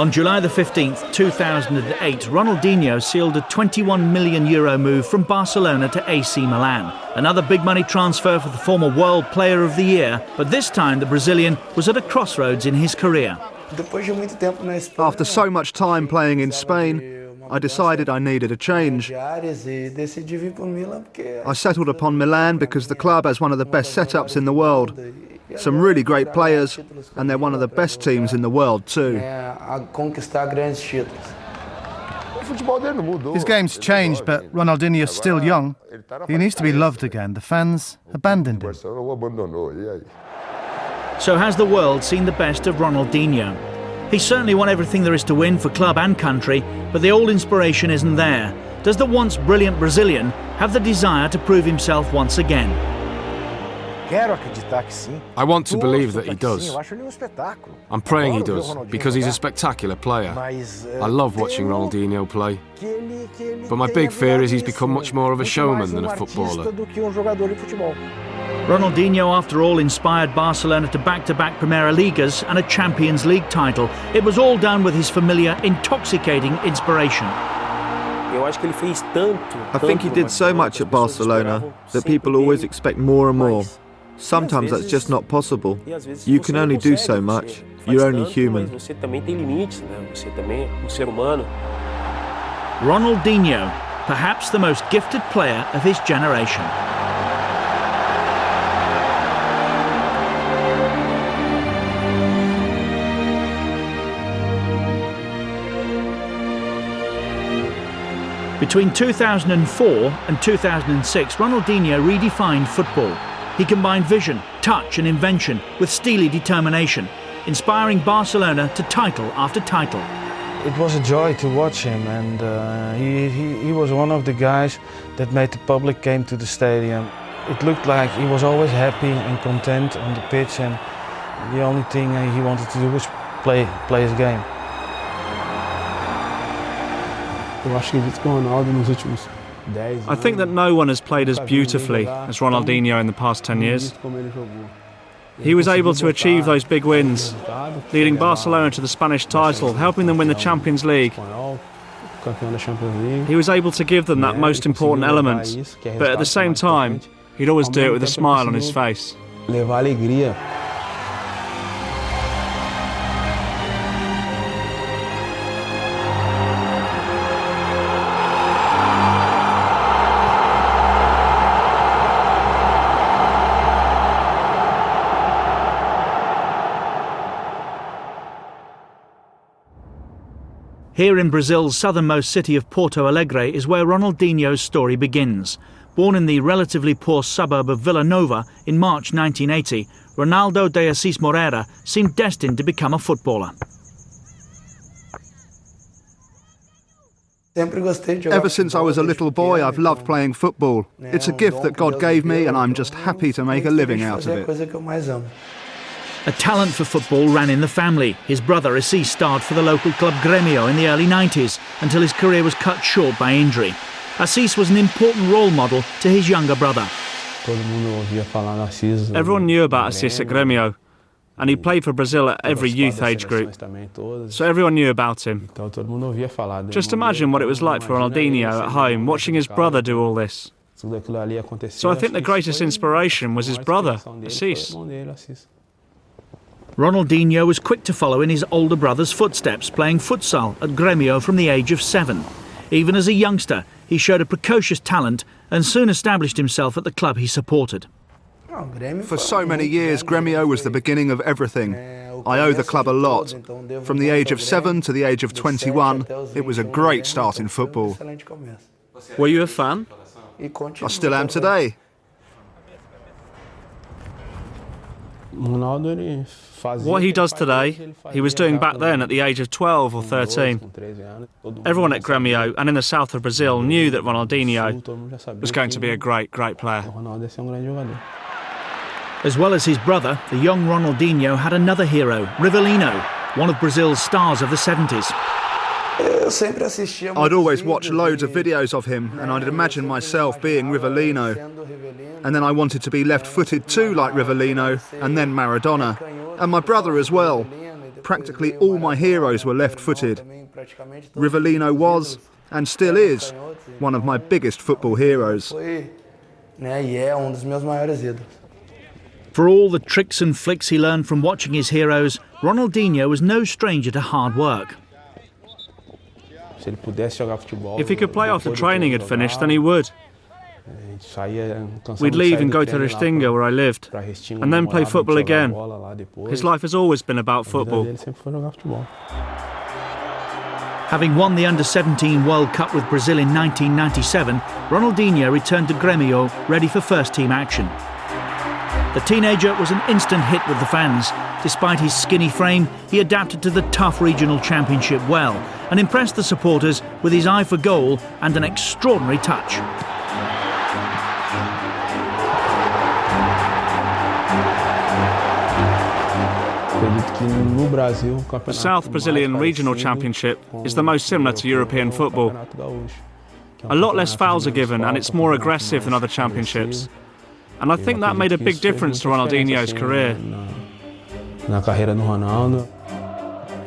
On July the 15th, 2008, Ronaldinho sealed a €21 million move from Barcelona to AC Milan. Another big money transfer for the former World Player of the Year, but this time the Brazilian was at a crossroads in his career. After so much time playing in Spain, I decided I needed a change. I settled upon Milan because the club has one of the best setups in the world. Some really great players, and they're one of the best teams in the world too. His game's changed, but Ronaldinho's still young. He needs to be loved again. The fans abandoned him. So has the world seen the best of Ronaldinho? He's certainly won everything there is to win for club and country, but the old inspiration isn't there. Does the once brilliant Brazilian have the desire to prove himself once again? I want to believe that he does. I'm praying he does, because he's a spectacular player. I love watching Ronaldinho play. But my big fear is he's become much more of a showman than a footballer. Ronaldinho, after all, inspired Barcelona to back-to-back Primera Ligas and a Champions League title. It was all done with his familiar, intoxicating inspiration. I think he did so much at Barcelona that people always expect more and more. Sometimes that's just not possible. You can only do so much. You're only human. Ronaldinho, perhaps the most gifted player of his generation. Between 2004 and 2006, Ronaldinho redefined football. He combined vision, touch and invention with steely determination, inspiring Barcelona to title after title. It was a joy to watch him, and he was one of the guys that made the public came to the stadium. It looked like he was always happy and content on the pitch, and the only thing he wanted to do was play his game. I think that no one has played as beautifully as Ronaldinho in the past 10 years. He was able to achieve those big wins, leading Barcelona to the Spanish title, helping them win the Champions League. He was able to give them that most important element, but at the same time, he'd always do it with a smile on his face. Here in Brazil's southernmost city of Porto Alegre is where Ronaldinho's story begins. Born in the relatively poor suburb of Vila Nova in March 1980, Ronaldo de Assis Moreira seemed destined to become a footballer. Ever since I was a little boy, I've loved playing football. It's a gift that God gave me, and I'm just happy to make a living out of it. A talent for football ran in the family. His brother Assis starred for the local club Grêmio in the early 90s until his career was cut short by injury. Assis was an important role model to his younger brother. Everyone knew about Assis at Grêmio, and he played for Brazil at every youth age group, so everyone knew about him. Just imagine what it was like for Ronaldinho at home, watching his brother do all this. So I think the greatest inspiration was his brother, Assis. Ronaldinho was quick to follow in his older brother's footsteps, playing futsal at Grêmio from the age of 7. Even as a youngster, he showed a precocious talent and soon established himself at the club he supported. For so many years, Grêmio was the beginning of everything. I owe the club a lot. From the age of 7 to the age of 21, it was a great start in football. Were you a fan? I still am today. What he does today, he was doing back then at the age of 12 or 13. Everyone at Grêmio and in the south of Brazil knew that Ronaldinho was going to be a great, great player. As well as his brother, the young Ronaldinho had another hero, Rivellino, one of Brazil's stars of the 70s. I'd always watch loads of videos of him, and I'd imagine myself being Rivellino. And then I wanted to be left-footed too, like Rivellino, and then Maradona. And my brother as well. practically all my heroes were left-footed. Rivellino was, and still is, one of my biggest football heroes. For all the tricks and flicks he learned from watching his heroes, Ronaldinho was no stranger to hard work. If he could play after training had finished, then he would. We'd leave and go to Restinga, where I lived, and then play football again. His life has always been about football. Having won the Under-17 World Cup with Brazil in 1997, Ronaldinho returned to Grêmio, ready for first-team action. The teenager was an instant hit with the fans. Despite his skinny frame, he adapted to the tough regional championship well and impressed the supporters with his eye for goal and an extraordinary touch. The South Brazilian Regional Championship is the most similar to European football. A lot less fouls are given and it's more aggressive than other championships. And I think that made a big difference to Ronaldinho's career.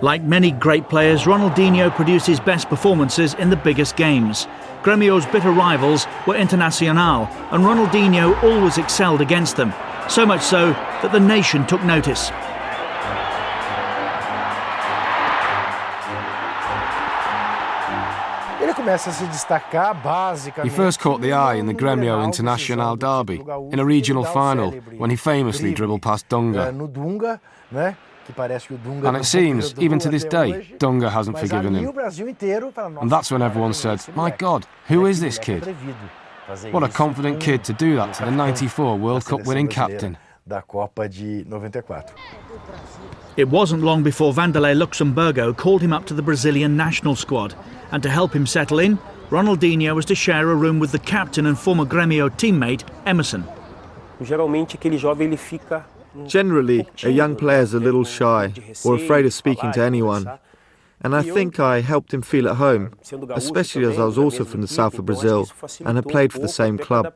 Like many great players, Ronaldinho produced his best performances in the biggest games. Grêmio's bitter rivals were Internacional, and Ronaldinho always excelled against them, so much so that the nation took notice. He first caught the eye in the Grêmio Internacional derby, in a regional final, when he famously dribbled past Dunga. And it seems, even to this day, Dunga hasn't forgiven him. And that's when everyone said, "My God, who is this kid? What a confident kid to do that to the '94 World Cup winning captain." It wasn't long before Vanderlei Luxemburgo called him up to the Brazilian national squad, and to help him settle in, Ronaldinho was to share a room with the captain and former Grêmio teammate, Emerson. Generally, a young player's a little shy or afraid of speaking to anyone. And I think I helped him feel at home, especially as I was also from the south of Brazil and had played for the same club.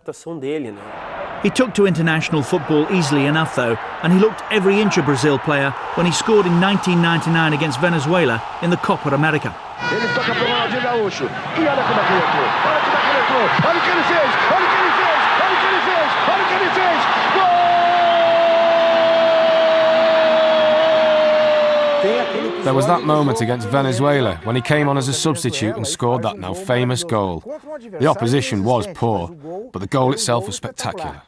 He took to international football easily enough though, and he looked every inch a Brazil player when he scored in 1999 against Venezuela in the Copa America. There was that moment against Venezuela when he came on as a substitute and scored that now famous goal. The opposition was poor, but the goal itself was spectacular.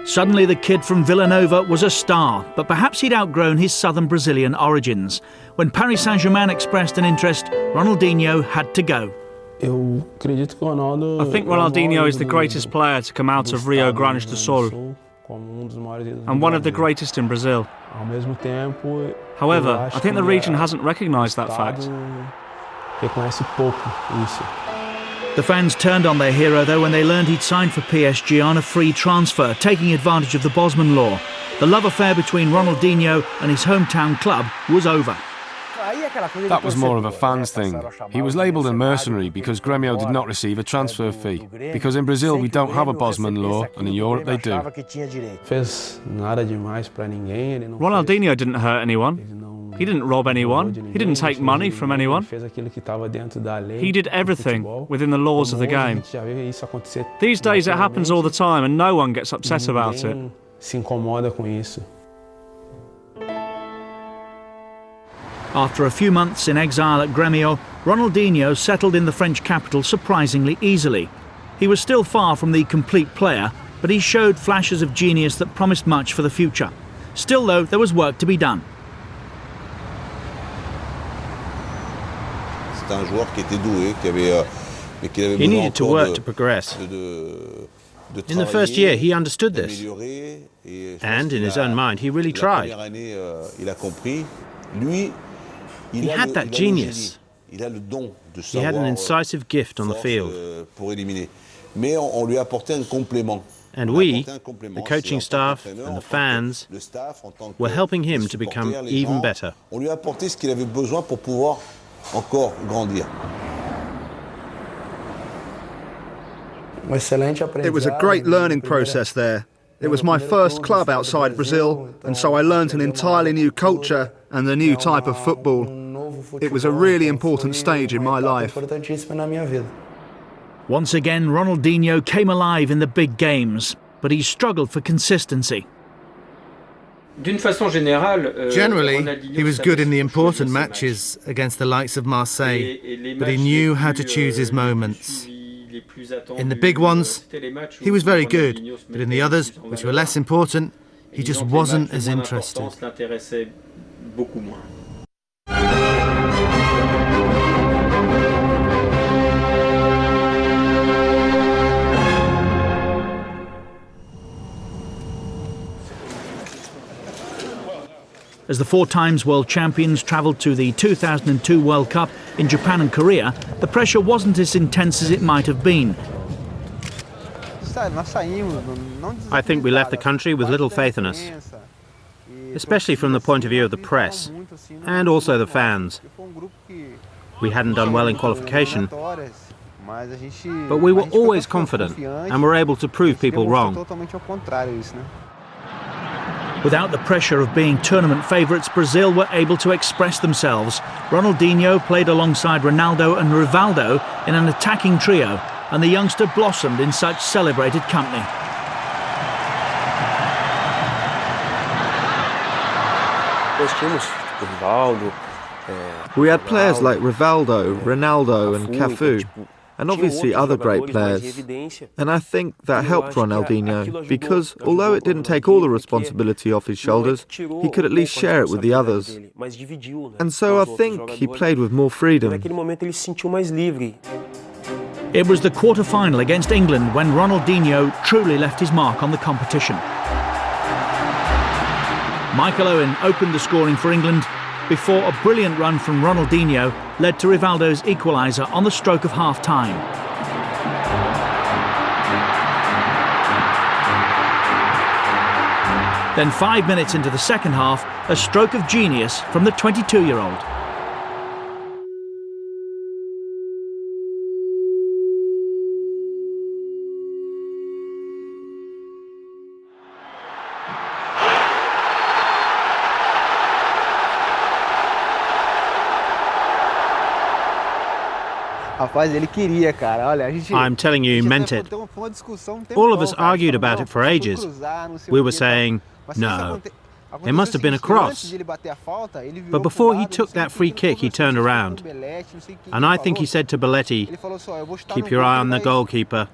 Suddenly the kid from Vila Nova was a star, but perhaps he'd outgrown his southern Brazilian origins. When Paris Saint-Germain expressed an interest, Ronaldinho had to go. I think Ronaldinho is the greatest player to come out of Rio Grande do Sul, and one of the greatest in Brazil. However, I think the region hasn't recognised that fact. The fans turned on their hero though when they learned he'd signed for PSG on a free transfer, taking advantage of the Bosman law. The love affair between Ronaldinho and his hometown club was over. That was more of a fans thing. He was labelled a mercenary because Grêmio did not receive a transfer fee. Because in Brazil we don't have a Bosman law, and in Europe they do. Ronaldinho didn't hurt anyone. He didn't rob anyone. He didn't take money from anyone. He did everything within the laws of the game. These days it happens all the time and no one gets upset about it. After a few months in exile at Grêmio, Ronaldinho settled in the French capital surprisingly easily. He was still far from the complete player, but he showed flashes of genius that promised much for the future. Still though, there was work to be done. He needed to work to progress. In the first year he understood this, and in his own mind he really tried. He had that genius. He had an incisive gift on the field. And we, the coaching staff and the fans, were helping him to become even better. It was a great learning process there. It was my first club outside Brazil, and so I learned an entirely new culture and the new type of football. It was a really important stage in my life. Once again, Ronaldinho came alive in the big games, but he struggled for consistency. Generally, he was good in the important matches against the likes of Marseille, but he knew how to choose his moments. In the big ones, he was very good, but in the others, which were less important, he just wasn't as interested. As the 4 times world champions travelled to the 2002 World Cup in Japan and Korea, the pressure wasn't as intense as it might have been. I think we left the country with little faith in us, especially from the point of view of the press and also the fans. We hadn't done well in qualification, but we were always confident and were able to prove people wrong. Without the pressure of being tournament favourites, Brazil were able to express themselves. Ronaldinho played alongside Ronaldo and Rivaldo in an attacking trio, and the youngster blossomed in such celebrated company. We had players like Rivaldo, Ronaldo and Cafu, and obviously other great players. And I think that helped Ronaldinho, because although it didn't take all the responsibility off his shoulders, he could at least share it with the others. And so I think he played with more freedom. It was the quarter-final against England when Ronaldinho truly left his mark on the competition. Michael Owen opened the scoring for England before a brilliant run from Ronaldinho led to Rivaldo's equaliser on the stroke of half-time. Then 5 minutes into the second half, a stroke of genius from the 22-year-old. I'm telling you, he meant it. All of us argued about it for ages. We were saying, no, it must have been a cross. But before he took that free kick, he turned around. And I think he said to Belletti, keep your eye on the goalkeeper.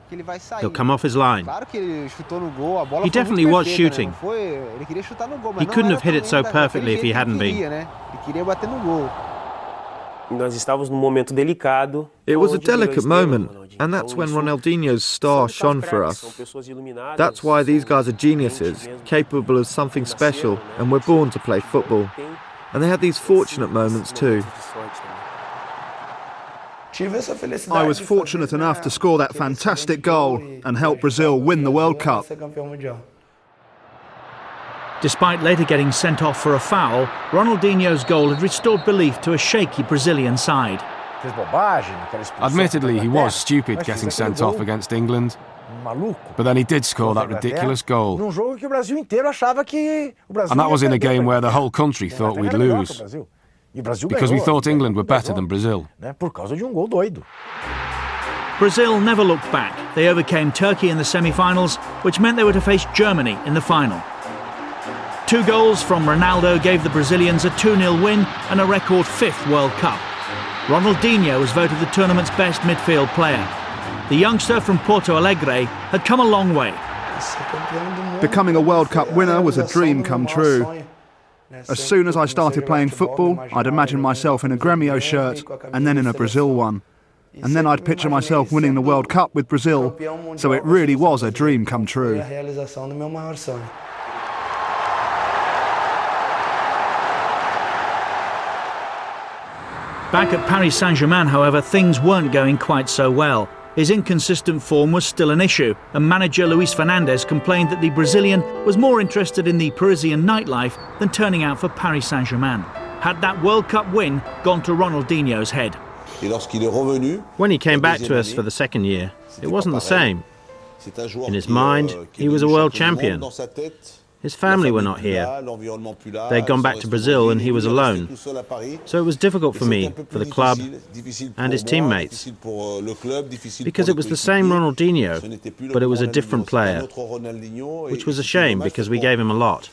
He'll come off his line. He definitely was shooting. He couldn't have hit it so perfectly if he hadn't been. It was a delicate moment, and that's when Ronaldinho's star shone for us. That's why these guys are geniuses, capable of something special, and we're born to play football. And they had these fortunate moments too. I was fortunate enough to score that fantastic goal and help Brazil win the World Cup. Despite later getting sent off for a foul, Ronaldinho's goal had restored belief to a shaky Brazilian side. Admittedly, he was stupid getting sent off against England, but then he did score that ridiculous goal. And that was in a game where the whole country thought we'd lose, because we thought England were better than Brazil. Brazil never looked back. They overcame Turkey in the semi-finals, which meant they were to face Germany in the final. 2 goals from Ronaldo gave the Brazilians a 2-0 win and a record 5th World Cup. Ronaldinho was voted the tournament's best midfield player. The youngster from Porto Alegre had come a long way. Becoming a World Cup winner was a dream come true. As soon as I started playing football, I'd imagine myself in a Grêmio shirt and then in a Brazil one. And then I'd picture myself winning the World Cup with Brazil, so it really was a dream come true. Back at Paris Saint-Germain, however, things weren't going quite so well. His inconsistent form was still an issue, and manager Luis Fernandes complained that the Brazilian was more interested in the Parisian nightlife than turning out for Paris Saint-Germain. Had that World Cup win gone to Ronaldinho's head? When he came back to us for the second year, it wasn't the same. In his mind, he was a world champion. His family were not here. They'd gone back to Brazil and he was alone. So it was difficult for me, for the club and his teammates. Because it was the same Ronaldinho, but it was a different player, which was a shame because we gave him a lot.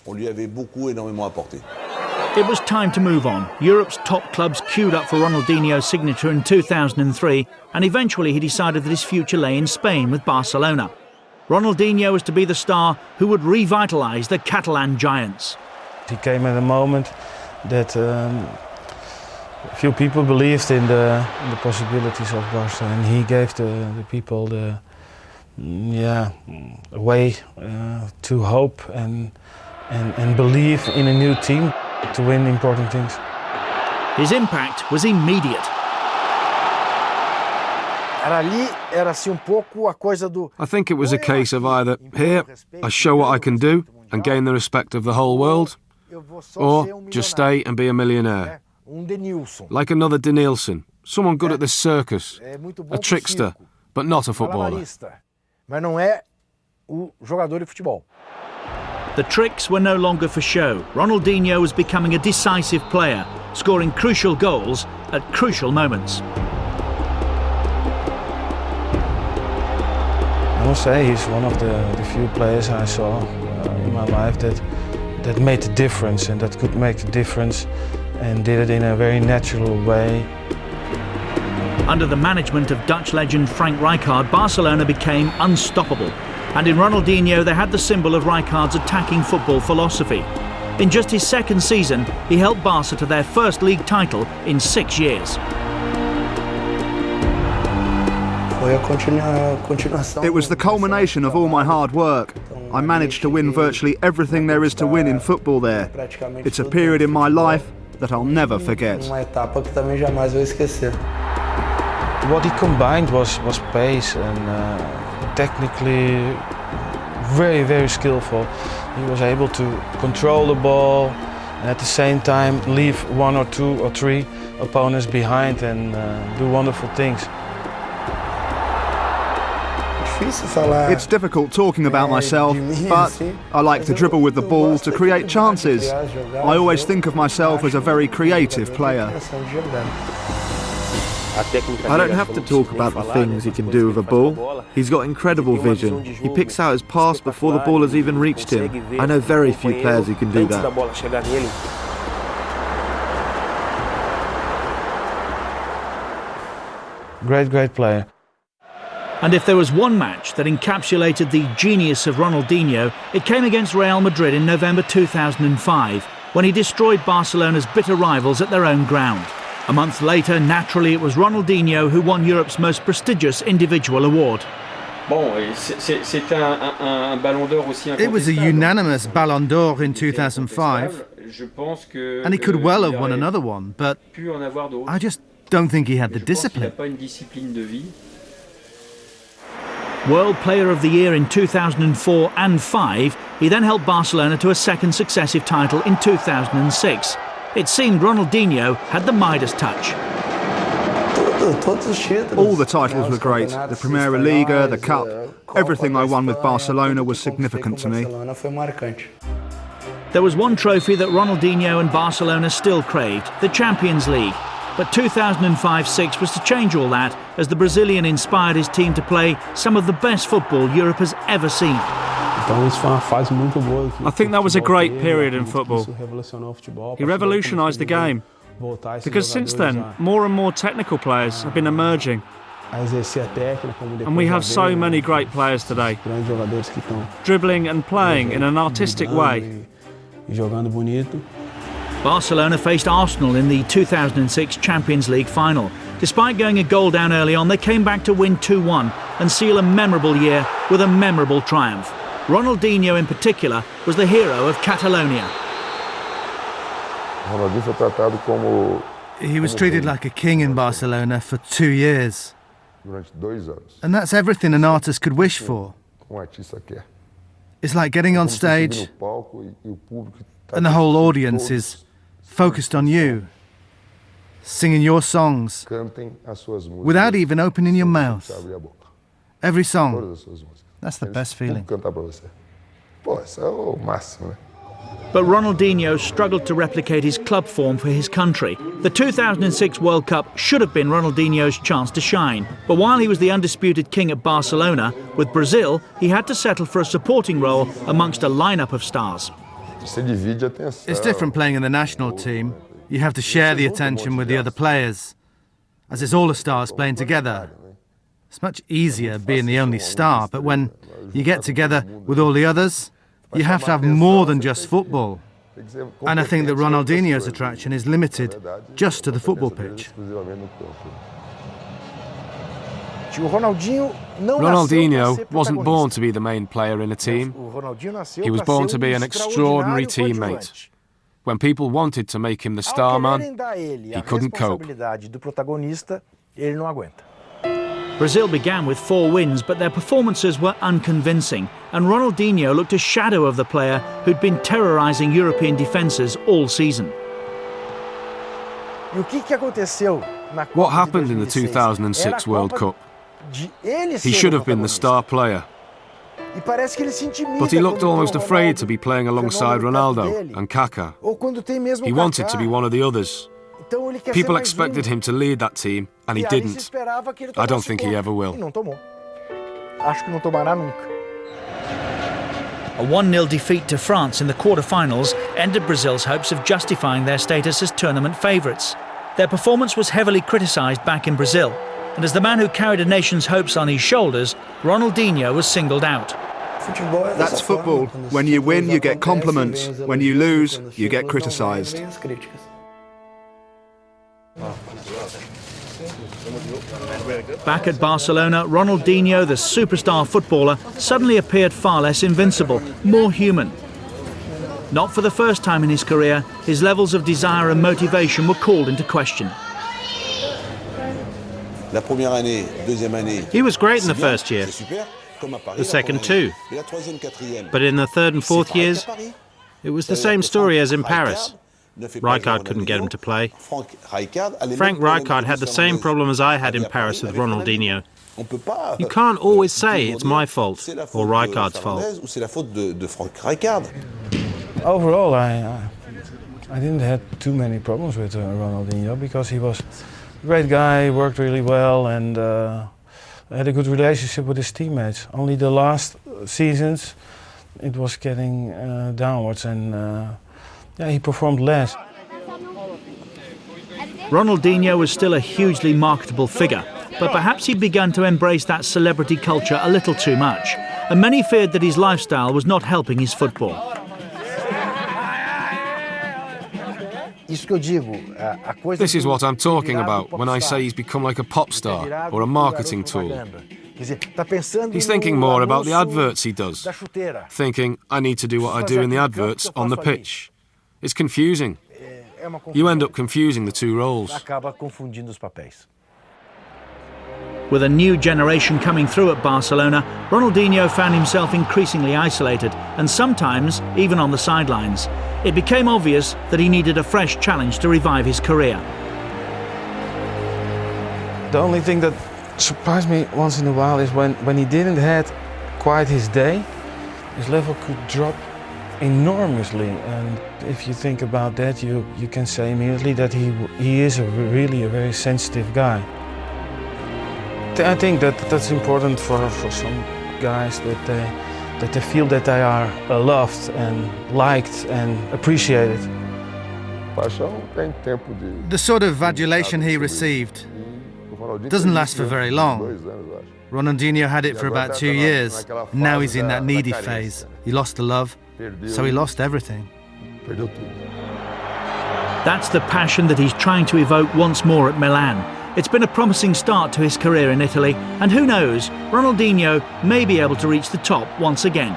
It was time to move on. Europe's top clubs queued up for Ronaldinho's signature in 2003, and eventually he decided that his future lay in Spain with Barcelona. Ronaldinho was to be the star who would revitalise the Catalan giants. He came at a moment that few people believed in the possibilities of Barca, and he gave the people the way to hope and believe in a new team to win important things. His impact was immediate. I think it was a case of either, here, I show what I can do and gain the respect of the whole world, or just stay and be a millionaire. Like another Denilson, someone good at the circus, a trickster, but not a footballer. The tricks were no longer for show. Ronaldinho was becoming a decisive player, scoring crucial goals at crucial moments. I must say he's one of the few players I saw in my life that made the difference and that could make the difference and did it in a very natural way. Under the management of Dutch legend Frank Rijkaard, Barcelona became unstoppable. And in Ronaldinho they had the symbol of Rijkaard's attacking football philosophy. In just his second season, he helped Barca to their first league title in 6 years. It was the culmination of all my hard work. I managed to win virtually everything there is to win in football there. It's a period in my life that I'll never forget. What he combined was pace and technically very, very skillful. He was able to control the ball and at the same time leave 1 or 2 or 3 opponents behind and do wonderful things. It's difficult talking about myself, but I like to dribble with the ball to create chances. I always think of myself as a very creative player. I don't have to talk about the things he can do with a ball. He's got incredible vision. He picks out his pass before the ball has even reached him. I know very few players who can do that. Great player. And if there was one match that encapsulated the genius of Ronaldinho, it came against Real Madrid in November 2005, when he destroyed Barcelona's bitter rivals at their own ground. A month later, naturally, it was Ronaldinho who won Europe's most prestigious individual award. It was a unanimous Ballon d'Or in 2005, and he could well have won another one, but I just don't think he had the discipline. World Player of the Year in 2004 and 5, he then helped Barcelona to a second successive title in 2006. It seemed Ronaldinho had the Midas touch. All the titles were great. The Primera Liga, the Cup. Everything I won with Barcelona was significant to me. There was one trophy that Ronaldinho and Barcelona still craved, the Champions League. But 2005-06 was to change all that, as the Brazilian inspired his team to play some of the best football Europe has ever seen. I think that was a great period in football. He revolutionised the game, because since then, more and more technical players have been emerging. And we have so many great players today, dribbling and playing in an artistic way. Barcelona faced Arsenal in the 2006 Champions League final. Despite going a goal down early on, they came back to win 2-1 and seal a memorable year with a memorable triumph. Ronaldinho in particular was the hero of Catalonia. He was treated like a king in Barcelona for 2 years. And that's everything an artist could wish for. It's like getting on stage and the whole audience is focused on you, singing your songs without even opening your mouth. Every song. That's the best feeling. But Ronaldinho struggled to replicate his club form for his country. The 2006 World Cup should have been Ronaldinho's chance to shine. But while he was the undisputed king at Barcelona, with Brazil, he had to settle for a supporting role amongst a lineup of stars. It's different playing in the national team. You have to share the attention with the other players, as it's all the stars playing together. It's much easier being the only star, but when you get together with all the others, you have to have more than just football. And I think that Ronaldinho's attraction is limited just to the football pitch. Ronaldinho wasn't born to be the main player in a team. He was born to be an extraordinary teammate. When people wanted to make him the star man, he couldn't cope. Brazil began with 4 wins, but their performances were unconvincing, and Ronaldinho looked a shadow of the player who'd been terrorising European defences all season. What happened in the 2006 World Cup? He should have been the star player. But he looked almost afraid to be playing alongside Ronaldo and Kaká. He wanted to be one of the others. People expected him to lead that team, and he didn't. I don't think he ever will. A 1-0 defeat to France in the quarter-finals ended Brazil's hopes of justifying their status as tournament favourites. Their performance was heavily criticised back in Brazil, and as the man who carried a nation's hopes on his shoulders, Ronaldinho was singled out. That's football. When you win, you get compliments. When you lose, you get criticised. Back at Barcelona, Ronaldinho, the superstar footballer, suddenly appeared far less invincible, more human. Not for the first time in his career, his levels of desire and motivation were called into question. He was great in the first year, the second too. But in the third and fourth years, it was the same story as in Paris. Rijkaard couldn't get him to play. Frank Rijkaard had the same problem as I had in Paris with Ronaldinho. You can't always say it's my fault or Rijkaard's fault. Overall, I didn't have too many problems with Ronaldinho because he was a great guy, worked really well, and had a good relationship with his teammates. Only the last seasons, it was getting downwards, and he performed less. Ronaldinho was still a hugely marketable figure, but perhaps he'd begun to embrace that celebrity culture a little too much, and many feared that his lifestyle was not helping his football. This is what I'm talking about when I say he's become like a pop star or a marketing tool. He's thinking more about the adverts he does, thinking, I need to do what I do in the adverts on the pitch. It's confusing. You end up confusing the two roles. With a new generation coming through at Barcelona, Ronaldinho found himself increasingly isolated and sometimes even on the sidelines. It became obvious that he needed a fresh challenge to revive his career. The only thing that surprised me once in a while is when he didn't have quite his day, his level could drop enormously, and if you think about that, you can say immediately that he is really a very sensitive guy. I think that's important for some guys, that they feel that they are loved and liked and appreciated. The sort of adulation he received doesn't last for very long. Ronaldinho had it for about 2 years. Now he's in that needy phase. He lost the love, so he lost everything. That's the passion that he's trying to evoke once more at Milan. It's been a promising start to his career in Italy, and who knows, Ronaldinho may be able to reach the top once again.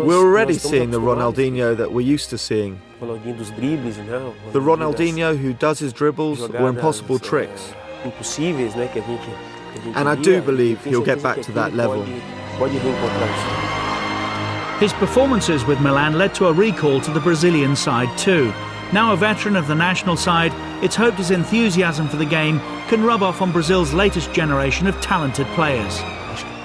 We're already seeing the Ronaldinho that we're used to seeing. The Ronaldinho who does his dribbles or impossible tricks. And I do believe he'll get back to that level. His performances with Milan led to a recall to the Brazilian side too. Now a veteran of the national side, it's hoped his enthusiasm for the game can rub off on Brazil's latest generation of talented players.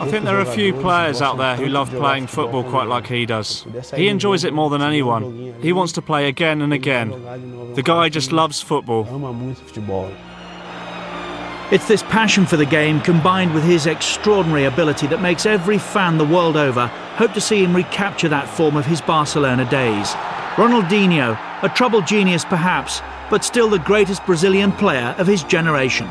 I think there are a few players out there who love playing football quite like he does. He enjoys it more than anyone. He wants to play again and again. The guy just loves football. It's this passion for the game combined with his extraordinary ability that makes every fan the world over hope to see him recapture that form of his Barcelona days. Ronaldinho, a troubled genius perhaps, but still the greatest Brazilian player of his generation.